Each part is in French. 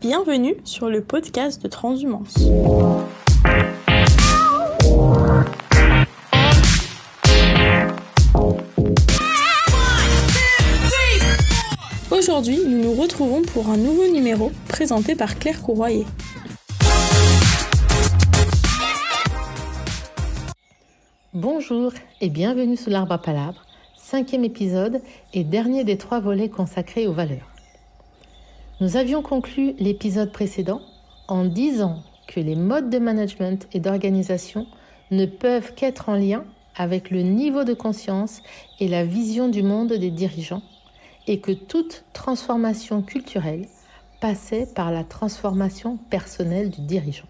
Bienvenue sur le podcast de Transhumance. Aujourd'hui, nous nous retrouvons pour un nouveau numéro présenté par Claire Courroyer. Bonjour et bienvenue sous l'arbre à palabres, 5e épisode et dernier des 3 volets consacrés aux valeurs. Nous avions conclu l'épisode précédent en disant que les modes de management et d'organisation ne peuvent qu'être en lien avec le niveau de conscience et la vision du monde des dirigeants et que toute transformation culturelle passait par la transformation personnelle du dirigeant.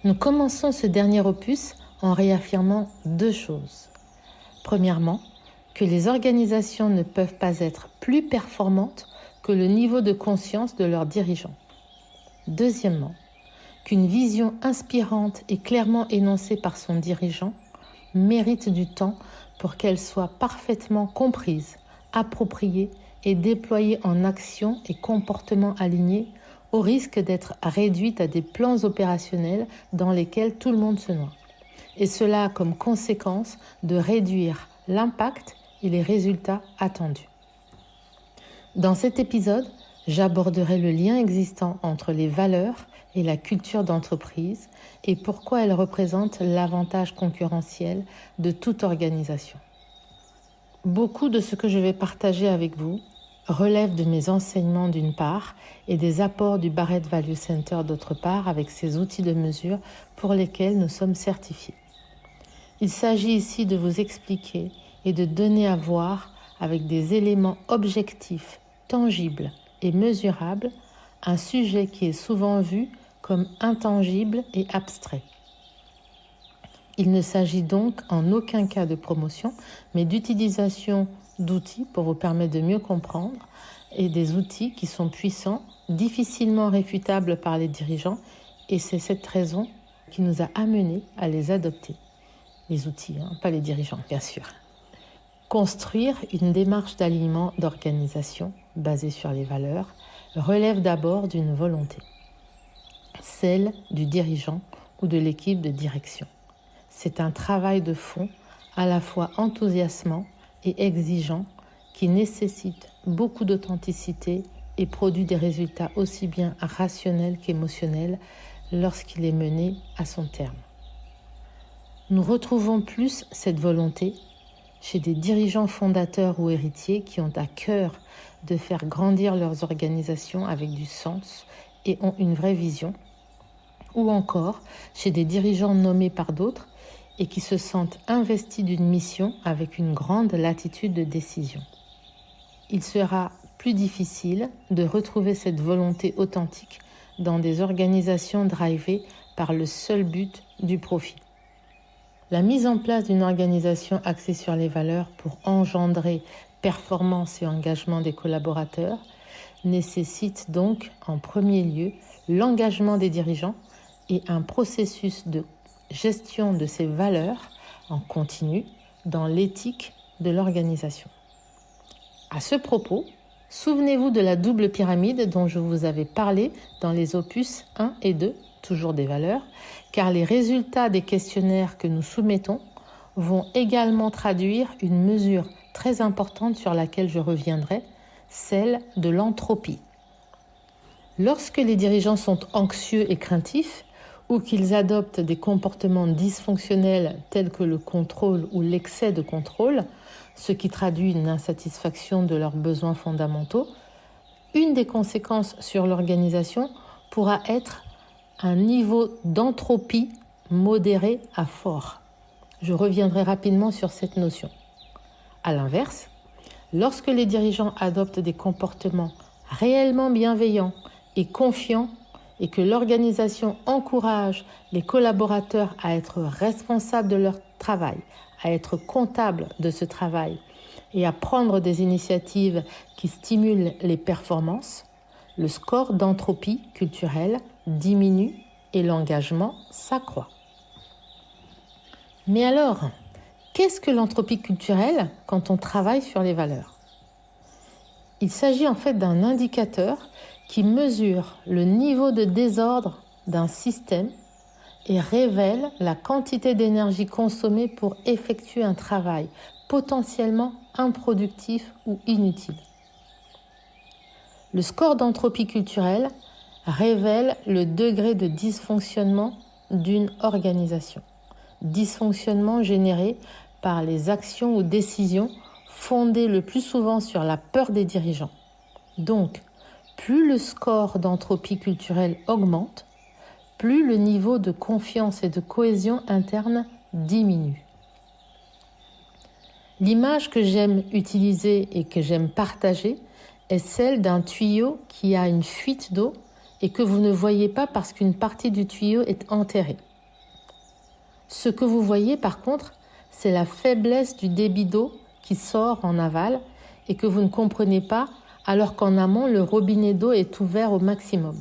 Nous commençons ce dernier opus en réaffirmant 2 choses. Premièrement, que les organisations ne peuvent pas être plus performantes que le niveau de conscience de leurs dirigeants. Deuxièmement, qu'une vision inspirante et clairement énoncée par son dirigeant mérite du temps pour qu'elle soit parfaitement comprise, appropriée et déployée en actions et comportements alignés au risque d'être réduite à des plans opérationnels dans lesquels tout le monde se noie. Et cela a comme conséquence de réduire l'impact et les résultats attendus. Dans cet épisode, j'aborderai le lien existant entre les valeurs et la culture d'entreprise et pourquoi elles représentent l'avantage concurrentiel de toute organisation. Beaucoup de ce que je vais partager avec vous relève de mes enseignements d'une part et des apports du Barrett Value Center d'autre part avec ses outils de mesure pour lesquels nous sommes certifiés. Il s'agit ici de vous expliquer et de donner à voir avec des éléments objectifs, tangibles et mesurables, un sujet qui est souvent vu comme intangible et abstrait. Il ne s'agit donc en aucun cas de promotion, mais d'utilisation d'outils pour vous permettre de mieux comprendre et des outils qui sont puissants, difficilement réfutables par les dirigeants, et c'est cette raison qui nous a amenés à les adopter. Les outils, pas les dirigeants, bien sûr. Construire une démarche d'alignement d'organisation basée sur les valeurs relève d'abord d'une volonté, celle du dirigeant ou de l'équipe de direction. C'est un travail de fond à la fois enthousiasmant et exigeant qui nécessite beaucoup d'authenticité et produit des résultats aussi bien rationnels qu'émotionnels lorsqu'il est mené à son terme. Nous retrouvons plus cette volonté chez des dirigeants fondateurs ou héritiers qui ont à cœur de faire grandir leurs organisations avec du sens et ont une vraie vision, ou encore chez des dirigeants nommés par d'autres et qui se sentent investis d'une mission avec une grande latitude de décision. Il sera plus difficile de retrouver cette volonté authentique dans des organisations drivées par le seul but du profit. La mise en place d'une organisation axée sur les valeurs pour engendrer performance et engagement des collaborateurs nécessite donc en premier lieu l'engagement des dirigeants et un processus de gestion de ces valeurs en continu dans l'éthique de l'organisation. À ce propos, souvenez-vous de la double pyramide dont je vous avais parlé dans les opus 1 et 2, toujours des valeurs, car les résultats des questionnaires que nous soumettons vont également traduire une mesure très importante sur laquelle je reviendrai, celle de l'entropie. Lorsque les dirigeants sont anxieux et craintifs, ou qu'ils adoptent des comportements dysfonctionnels tels que le contrôle ou l'excès de contrôle, ce qui traduit une insatisfaction de leurs besoins fondamentaux, une des conséquences sur l'organisation pourra être un niveau d'entropie modéré à fort. Je reviendrai rapidement sur cette notion. À l'inverse, lorsque les dirigeants adoptent des comportements réellement bienveillants et confiants et que l'organisation encourage les collaborateurs à être responsables de leur travail, à être comptables de ce travail et à prendre des initiatives qui stimulent les performances, le score d'entropie culturelle diminue et l'engagement s'accroît. Mais alors, qu'est-ce que l'entropie culturelle quand on travaille sur les valeurs ? Il s'agit en fait d'un indicateur qui mesure le niveau de désordre d'un système et révèle la quantité d'énergie consommée pour effectuer un travail potentiellement improductif ou inutile. Le score d'entropie culturelle révèle le degré de dysfonctionnement d'une organisation. Dysfonctionnement généré par les actions ou décisions fondées le plus souvent sur la peur des dirigeants. Donc, plus le score d'entropie culturelle augmente, plus le niveau de confiance et de cohésion interne diminue. L'image que j'aime utiliser et que j'aime partager est celle d'un tuyau qui a une fuite d'eau et que vous ne voyez pas parce qu'une partie du tuyau est enterrée. Ce que vous voyez par contre, c'est la faiblesse du débit d'eau qui sort en aval et que vous ne comprenez pas alors qu'en amont, le robinet d'eau est ouvert au maximum.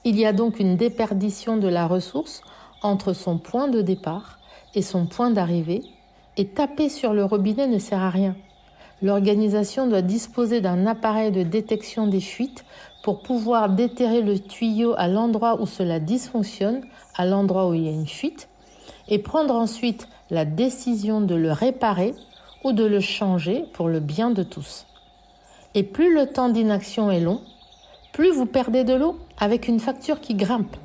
Il y a donc une déperdition de la ressource entre son point de départ et son point d'arrivée, et taper sur le robinet ne sert à rien. L'organisation doit disposer d'un appareil de détection des fuites pour pouvoir déterrer le tuyau à l'endroit où cela dysfonctionne, à l'endroit où il y a une fuite, et prendre ensuite la décision de le réparer ou de le changer pour le bien de tous. Et plus le temps d'inaction est long, plus vous perdez de l'eau avec une facture qui grimpe.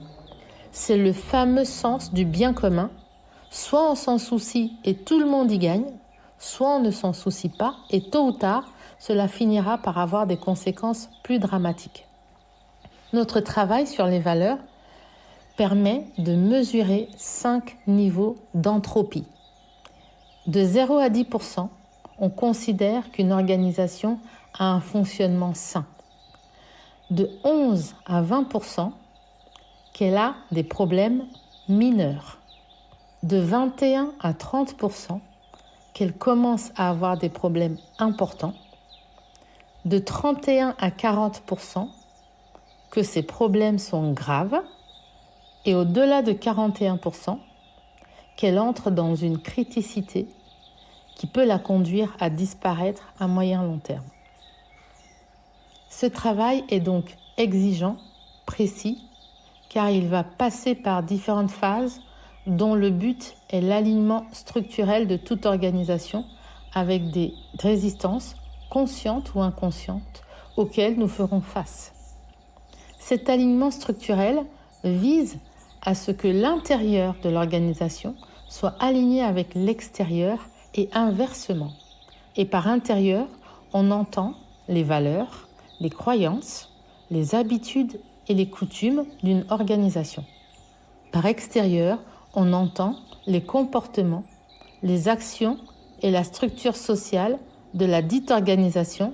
C'est le fameux sens du bien commun. Soit on s'en soucie et tout le monde y gagne, soit on ne s'en soucie pas et tôt ou tard, cela finira par avoir des conséquences plus dramatiques. Notre travail sur les valeurs permet de mesurer 5 niveaux d'entropie. De 0 à 10%, on considère qu'une organisation a un fonctionnement sain. De 11 à 20%, qu'elle a des problèmes mineurs. De 21 à 30%, qu'elle commence à avoir des problèmes importants. De 31 à 40%, que ces problèmes sont graves. Et au-delà de 41%, qu'elle entre dans une criticité qui peut la conduire à disparaître à moyen-long terme. Ce travail est donc exigeant, précis, car il va passer par différentes phases dont le but est l'alignement structurel de toute organisation avec des résistances conscientes ou inconscientes auxquelles nous ferons face. Cet alignement structurel vise à ce que l'intérieur de l'organisation soit aligné avec l'extérieur et inversement. Et par intérieur, on entend les valeurs, les croyances, les habitudes et les coutumes d'une organisation. Par extérieur, on entend les comportements, les actions et la structure sociale de la dite organisation.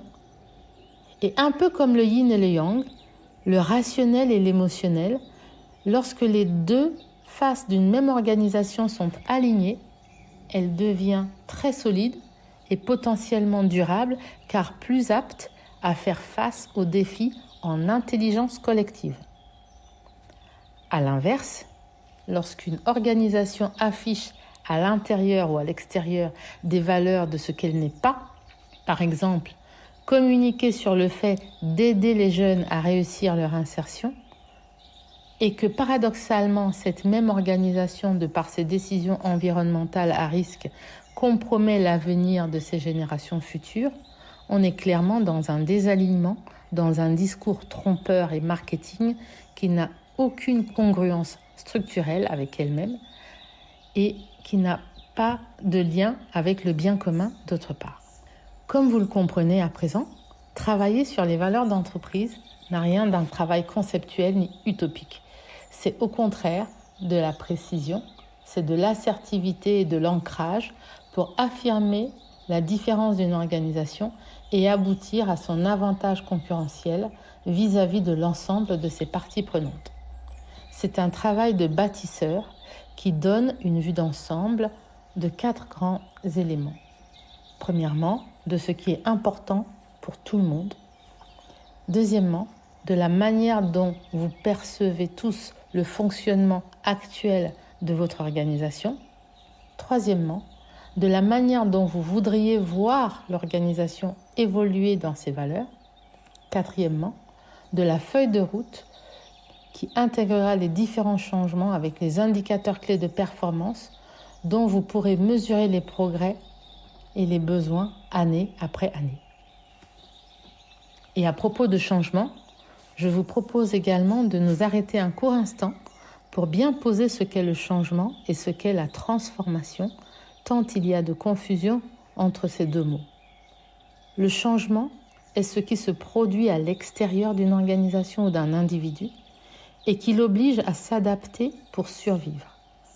Et un peu comme le yin et le yang, le rationnel et l'émotionnel, lorsque les deux faces d'une même organisation sont alignées, elle devient très solide et potentiellement durable car plus apte à faire face aux défis en intelligence collective. À l'inverse, lorsqu'une organisation affiche à l'intérieur ou à l'extérieur des valeurs de ce qu'elle n'est pas, par exemple, communiquer sur le fait d'aider les jeunes à réussir leur insertion, et que paradoxalement, cette même organisation, de par ses décisions environnementales à risque, compromet l'avenir de ces générations futures, on est clairement dans un désalignement, dans un discours trompeur et marketing qui n'a aucune congruence structurelle avec elle-même et qui n'a pas de lien avec le bien commun d'autre part. Comme vous le comprenez à présent, travailler sur les valeurs d'entreprise n'a rien d'un travail conceptuel ni utopique. C'est au contraire de la précision, c'est de l'assertivité et de l'ancrage pour affirmer la différence d'une organisation et aboutir à son avantage concurrentiel vis-à-vis de l'ensemble de ses parties prenantes. C'est un travail de bâtisseur qui donne une vue d'ensemble de 4 grands éléments. Premièrement, de ce qui est important pour tout le monde. Deuxièmement, de la manière dont vous percevez tous le fonctionnement actuel de votre organisation. Troisièmement, de la manière dont vous voudriez voir l'organisation évoluer dans ses valeurs. Quatrièmement, de la feuille de route qui intégrera les différents changements avec les indicateurs clés de performance dont vous pourrez mesurer les progrès et les besoins année après année. Et à propos de changement, je vous propose également de nous arrêter un court instant pour bien poser ce qu'est le changement et ce qu'est la transformation, tant il y a de confusion entre ces deux mots. Le changement est ce qui se produit à l'extérieur d'une organisation ou d'un individu et qui l'oblige à s'adapter pour survivre,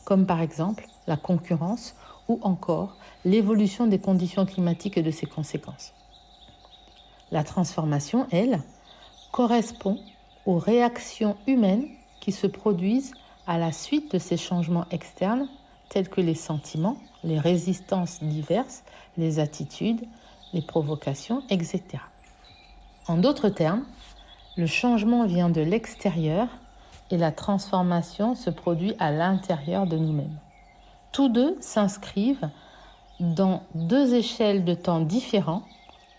comme par exemple la concurrence ou encore l'évolution des conditions climatiques et de ses conséquences. La transformation, elle, correspond aux réactions humaines qui se produisent à la suite de ces changements externes tels que les sentiments, les résistances diverses, les attitudes, les provocations, etc. En d'autres termes, le changement vient de l'extérieur et la transformation se produit à l'intérieur de nous-mêmes. Tous deux s'inscrivent dans deux échelles de temps différents,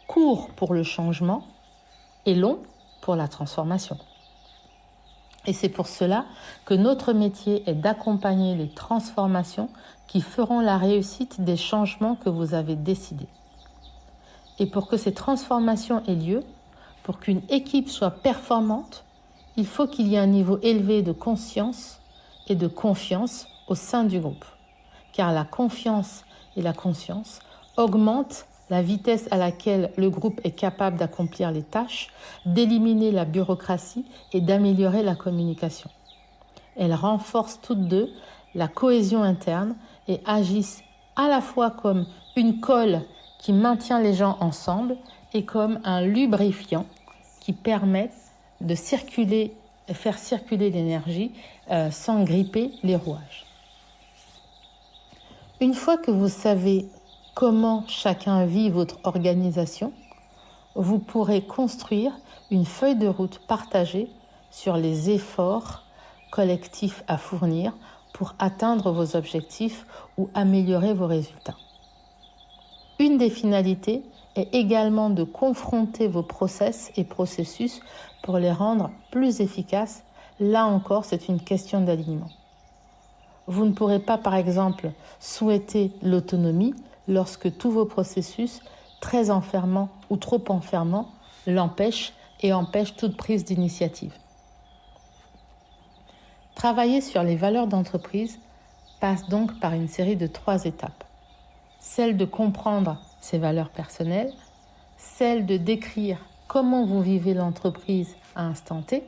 courts pour le changement et longs pour la transformation. Et c'est pour cela que notre métier est d'accompagner les transformations qui feront la réussite des changements que vous avez décidés. Et pour que ces transformations aient lieu, pour qu'une équipe soit performante, il faut qu'il y ait un niveau élevé de conscience et de confiance au sein du groupe. Car la confiance et la conscience augmentent la vitesse à laquelle le groupe est capable d'accomplir les tâches, d'éliminer la bureaucratie et d'améliorer la communication. Elles renforcent toutes deux la cohésion interne et agissent à la fois comme une colle qui maintient les gens ensemble et comme un lubrifiant qui permet de faire circuler l'énergie sans gripper les rouages. Une fois que vous savez comment chacun vit votre organisation, vous pourrez construire une feuille de route partagée sur les efforts collectifs à fournir pour atteindre vos objectifs ou améliorer vos résultats. Une des finalités est également de confronter vos process et processus pour les rendre plus efficaces. Là encore, c'est une question d'alignement. Vous ne pourrez pas, par exemple, souhaiter l'autonomie lorsque tous vos processus, très enfermants ou trop enfermants, l'empêchent et empêchent toute prise d'initiative. Travailler sur les valeurs d'entreprise passe donc par une série de 3 étapes. Celle de comprendre ses valeurs personnelles, celle de décrire comment vous vivez l'entreprise à un instant T,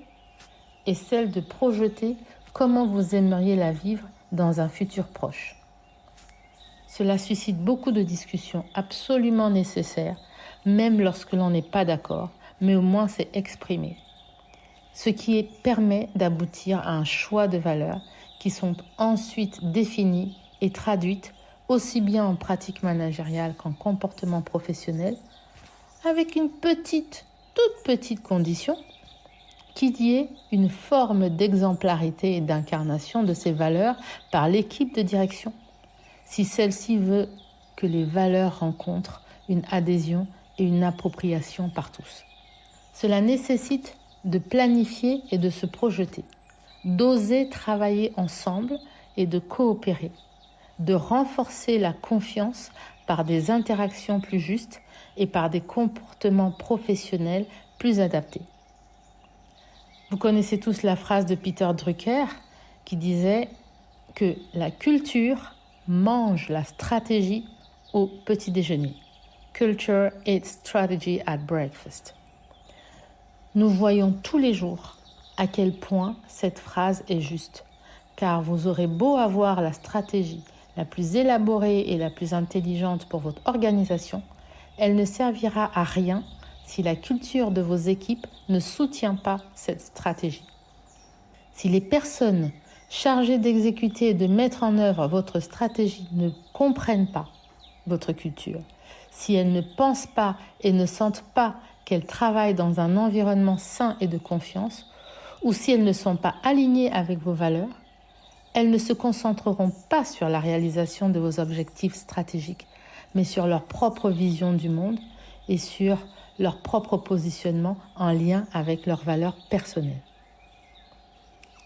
et celle de projeter comment vous aimeriez la vivre dans un futur proche. Cela suscite beaucoup de discussions absolument nécessaires, même lorsque l'on n'est pas d'accord, mais au moins c'est exprimé. Ce qui permet d'aboutir à un choix de valeurs qui sont ensuite définies et traduites aussi bien en pratique managériale qu'en comportement professionnel, avec une toute petite condition, qu'il y ait une forme d'exemplarité et d'incarnation de ces valeurs par l'équipe de direction, si celle-ci veut que les valeurs rencontrent une adhésion et une appropriation par tous. Cela nécessite de planifier et de se projeter, d'oser travailler ensemble et de coopérer, de renforcer la confiance par des interactions plus justes et par des comportements professionnels plus adaptés. Vous connaissez tous la phrase de Peter Drucker qui disait que la culture mange la stratégie au petit déjeuner. Culture eats strategy at breakfast. Nous voyons tous les jours à quel point cette phrase est juste, car vous aurez beau avoir la stratégie la plus élaborée et la plus intelligente pour votre organisation, elle ne servira à rien si la culture de vos équipes ne soutient pas cette stratégie. Si les personnes chargées d'exécuter et de mettre en œuvre votre stratégie ne comprennent pas votre culture, si elles ne pensent pas et ne sentent pas qu'elles travaillent dans un environnement sain et de confiance, ou si elles ne sont pas alignées avec vos valeurs, elles ne se concentreront pas sur la réalisation de vos objectifs stratégiques, mais sur leur propre vision du monde et sur leur propre positionnement en lien avec leurs valeurs personnelles.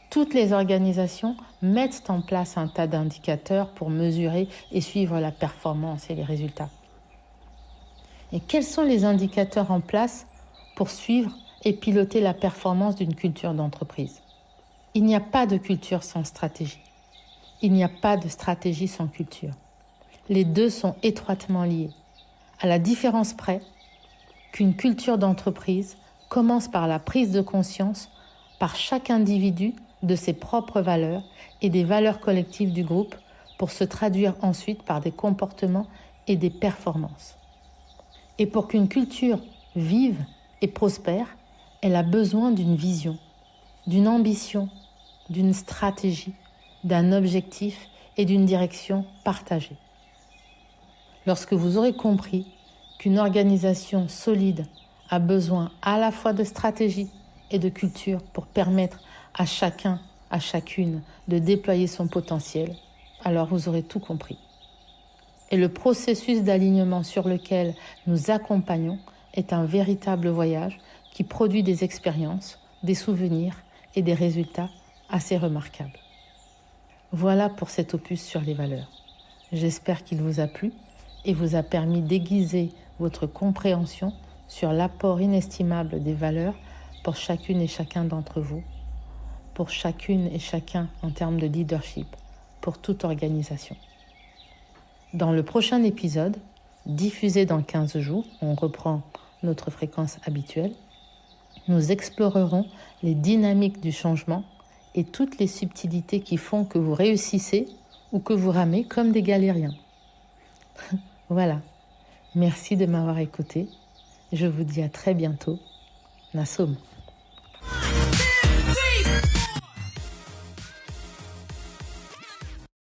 Toutes les organisations mettent en place un tas d'indicateurs pour mesurer et suivre la performance et les résultats. Et quels sont les indicateurs en place pour suivre et piloter la performance d'une culture d'entreprise? Il n'y a pas de culture sans stratégie. Il n'y a pas de stratégie sans culture. Les deux sont étroitement liés, à la différence près qu'une culture d'entreprise commence par la prise de conscience par chaque individu de ses propres valeurs et des valeurs collectives du groupe pour se traduire ensuite par des comportements et des performances. Et pour qu'une culture vive et prospère, elle a besoin d'une vision, d'une ambition, d'une stratégie, d'un objectif et d'une direction partagée. Lorsque vous aurez compris qu'une organisation solide a besoin à la fois de stratégie et de culture pour permettre à chacun, à chacune de déployer son potentiel, alors vous aurez tout compris. Et le processus d'alignement sur lequel nous accompagnons est un véritable voyage qui produit des expériences, des souvenirs et des résultats assez remarquables. Voilà pour cet opus sur les valeurs. J'espère qu'il vous a plu et vous a permis d'aiguiser votre compréhension sur l'apport inestimable des valeurs pour chacune et chacun d'entre vous, pour chacune et chacun en termes de leadership, pour toute organisation. Dans le prochain épisode, diffusé dans 15 jours, on reprend notre fréquence habituelle, nous explorerons les dynamiques du changement et toutes les subtilités qui font que vous réussissez ou que vous ramez comme des galériens. Voilà, merci de m'avoir écouté. Je vous dis à très bientôt. Nassoum.